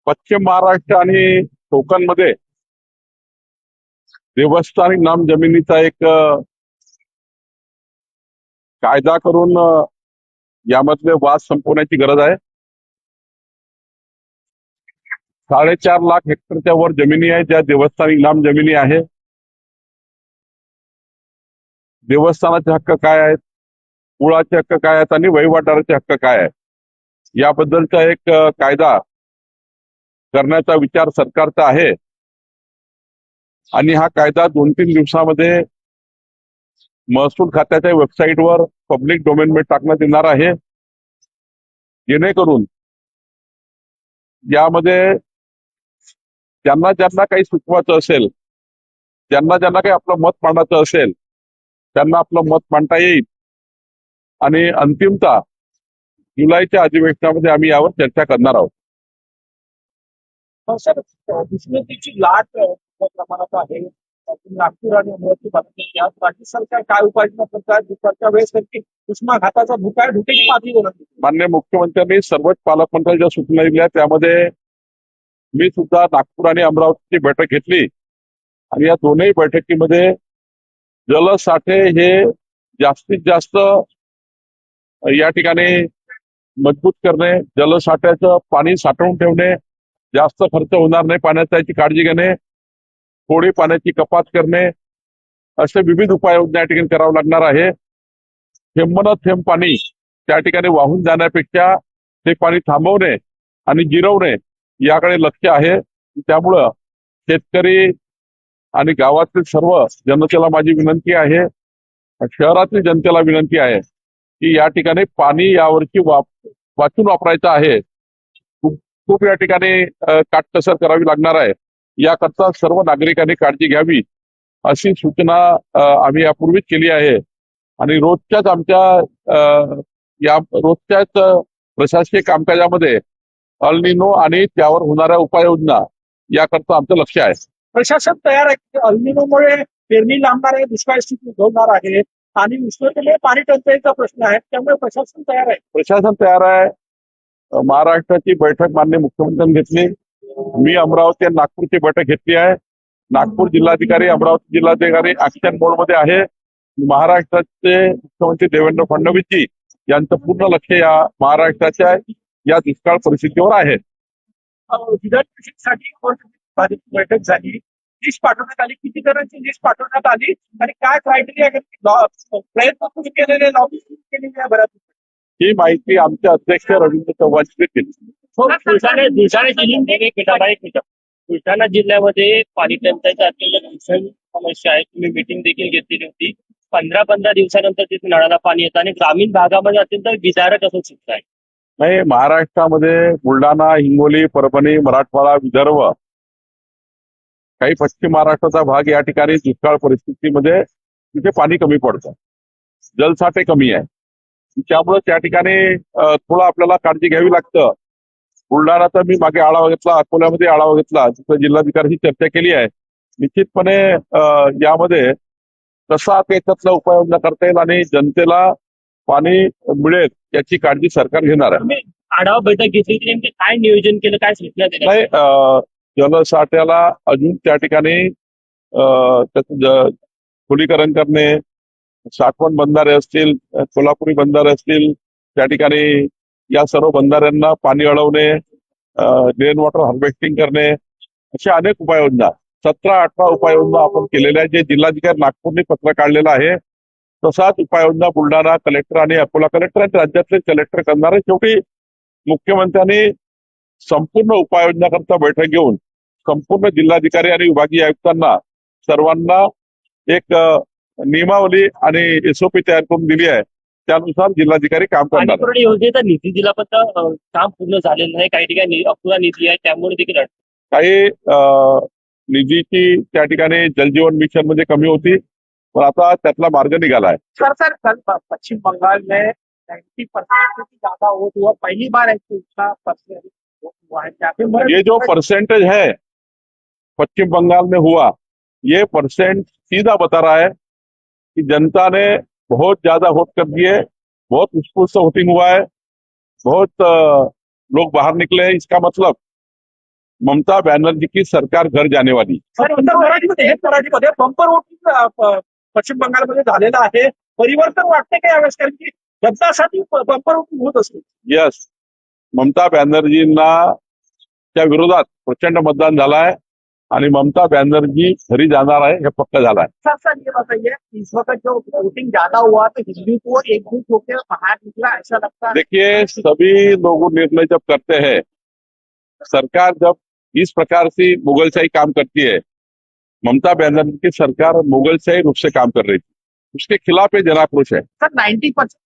पश्चिम महाराष्ट्र आणि कोकणमध्ये देवस्थानिक नाम जमिनीचा एक कायदा करून यामधले वाद संपवण्याची गरज आहे. 4.5 लाख हेक्टरच्या वर जमिनी आहे ज्या देवस्थानिक नाम जमिनी आहे. देवस्थानाचे हक्क काय आहेत, कुळाचे हक्क काय आहेत आणि वहिवाटाचे हक्क काय आहेत याबद्दलचा एक कायदा करण्याचा विचार सरकारचा आहे. आणि हा कायदा 2-3 दिवसामध्ये महसूल खात्याच्या वेबसाईटवर पब्लिक डोमेनमध्ये टाकण्यात येणार आहे, जेणेकरून यामध्ये ज्यांना ज्यांना काही सुचवायचं असेल, ज्यांना ज्यांना काही आपलं मत मांडायचं असेल त्यांना आपलं मत मांडता येईल. आणि अंतिमतः जुलैच्या अधिवेशनामध्ये आम्ही यावर चर्चा करणार आहोत. सर, उष्णतेची लाट मोठ्या प्रमाणात आहे. नागपूर आणि अमरावती भागात यात राज्य सरकार काय उपाययोजना करतात? दुपारच्या वेळेस नक्की उष्माघाताचा धोका आहे, धोक्याची पातळी ओळखली. माननीय मुख्यमंत्र्यांनी सर्वच पालकमंत्र्यांनी ज्या सूचना दिल्या त्यामध्ये मी सुद्धा नागपूर आणि अमरावतीची बैठक घेतली. आणि या दोनही बैठकीमध्ये जलसाठे हे जास्तीत जास्त या ठिकाणी मजबूत करणे, जलसाठ्याचं पाणी साठवून ठेवणे, जास्त खर्च होणार नाही पाण्याचा याची काळजी घेणे, थोडी पाण्याची कपात करणे, असे विविध उपाययोजना या ठिकाणी करावं लागणार आहे. थेंब न थेंब पाणी त्या ठिकाणी वाहून जाण्यापेक्षा ते पाणी थांबवणे आणि जिरवणे याकडे लक्ष आहे. त्यामुळं शेतकरी आणि गावातील सर्व जनतेला माझी विनंती आहे, शहरातील जनतेला विनंती आहे की या ठिकाणी पाणी यावर्षी वाचून वापरायचं आहे. खूप या ठिकाणी काटकसर करावी लागणार आहे. याकरता सर्व नागरिकांनी काळजी घ्यावी अशी सूचना आम्ही यापूर्वीच केली आहे. आणि रोजच्याच आमच्या या रोजच्याच प्रशासकीय कामकाजामध्ये अल निनो आणि त्यावर होणाऱ्या उपाययोजना याकरता आमचं लक्ष आहे. प्रशासन तयार आहे. अल्निनोमुळे पेरणी लांबणार आहे, दुष्काळ स्थिती उद्भवणार आहे आणि उष्णतेमुळे पाणी टंचाईचा प्रश्न आहे. त्यामुळे प्रशासन तयार आहे. प्रशासन तयार आहे. महाराष्ट्राची बैठक माननीय मुख्यमंत्र्यांनी घेतली. मी अमरावती आणि नागपूरची बैठक घेतली आहे. नागपूर जिल्हाधिकारी, अमरावती जिल्हाधिकारी ऍक्शन मोडमध्ये आहे. महाराष्ट्राचे मुख्यमंत्री देवेंद्र फडणवीसजी यांचं पूर्ण लक्ष या महाराष्ट्राच्या या दुष्काळ परिस्थितीवर आहे. विधान परिषदेसाठी बैठक झाली, लिस्ट पाठवण्यात आली. किती जणांची लिस्ट पाठवण्यात आली आणि काय क्रायटेरिया प्रयत्न तुम्ही केलेले, लॉबी केलेली आहे बऱ्याच. ही माहिती आमचे अध्यक्ष रवींद्र चव्हाण देतील. बुलढाणा जिल्ह्यामध्ये पाणी टंचाईचा अत्यंत भीषण समस्या आहे. तुम्ही मीटिंग देखील घेतलेली होती. 15 दिवसानंतर तिथे नळाला पाणी येतं आणि ग्रामीण भागामध्ये अत्यंत विदारक असं चित्र आहे. नाही, महाराष्ट्रामध्ये बुलढाणा, हिंगोली, परभणी, मराठवाडा, विदर्भ, काही पश्चिम महाराष्ट्राचा भाग या ठिकाणी दुष्काळ परिस्थितीमध्ये तिथे पाणी कमी पडतं, जलसाठे कमी आहे. त्यामुळे त्या ठिकाणी थोडं आपल्याला काळजी घ्यावी लागतं. बुलढाणाचा मी मागे आढावा घेतला, अकोल्यामध्ये आढावा घेतला, तिथं जिल्हाधिकाऱ्यांशी चर्चा केली आहे. निश्चितपणे यामध्ये कसा त्याच्यातला उपाययोजना करता येईल आणि जनतेला पाणी मिळेल याची काळजी सरकार घेणार आहे. आढावा बैठक घेतली की नेमके काय नियोजन केलं, काय सूचना दिल्या? नाही, जलसाठ्याला अजून त्या ठिकाणी त्याचं खोलीकरण करणे, साठवण बंधारे असतील, कोल्हापुरी बंधारे असतील, त्या ठिकाणी या सर्व बंधाऱ्यांना पाणी अडवणे, रेन वॉटर हार्वेस्टिंग करणे, अशा अनेक उपाययोजना 17-18 उपाययोजना आपण केलेल्या आहेत. जे जिल्हाधिकारी नागपूरने पत्र काढलेलं आहे तसाच उपाययोजना बुलढाणा कलेक्टर आणि अकोला कलेक्टर आणि राज्यातले कलेक्टर करणार आहे. शेवटी मुख्यमंत्र्यांनी संपूर्ण उपाययोजना करता बैठक घेऊन संपूर्ण जिल्हाधिकारी आणि विभागीय आयुक्तांना सर्वांना एक नियमावली आणि एसओपी तयार करून दिली आहे. त्यानुसार जिल्हाधिकारी काम करणार. पाणी योजनेचा निधी दिला पण काम पूर्ण झालेलं नाही. काही ठिकाणी अपुरा निधी आहे, त्यामुळे देखील काही निधीची त्या ठिकाणी जलजीवन मिशन मध्ये कमी होती, पण आता त्यातला मार्ग निघाला आहे. सर कल पश्चिम बंगाल में 90% की ज्यादा वोट हुआ, पहली बार ऐसी उतना परसेंट हुआ है. ये जो परसेंटेज है पश्चिम बंगाल में हुआ, ये परसेंट सीधा बता रहा है कि जनता ने बहुत ज्यादा वोट कर दिए, बहुत उत्स्फूर्त वोटिंग हुआ है, बहुत लोग बाहर निकले. इसका मतलब ममता बनर्जी की सरकार घर जाने वाली. सर उत्तर मराठीमध्ये बंपर वोटिंग पश्चिम बंगालमध्ये झालेलं आहे. परिवर्तन वाटते का यावेळेस, कारण की बदलासाठी बंपर वोटिंग होत असते. यस, ममता बॅनर्जींना त्या विरोधात प्रचंड मतदान झालं आहे आणि ममता बॅनर्जी घरी जाणार आहे हे पक्का झालं आहे. सर सर ये बताइए, इस वक्त जो वोटिंग ज्यादा हुआ तो हिंदू को एकजुट होकर बाहर निकला, ऐसा लगता है? देखिए, सभी लोग निर्णय जब करते हैं, सरकार जब इस प्रकार से मुगलशाही काम करती है, ममता बनर्जी की सरकार मुगलशाही रूप से काम कर रही थी, उसके खिलाफ ये जनाक्रोश है. सर 90%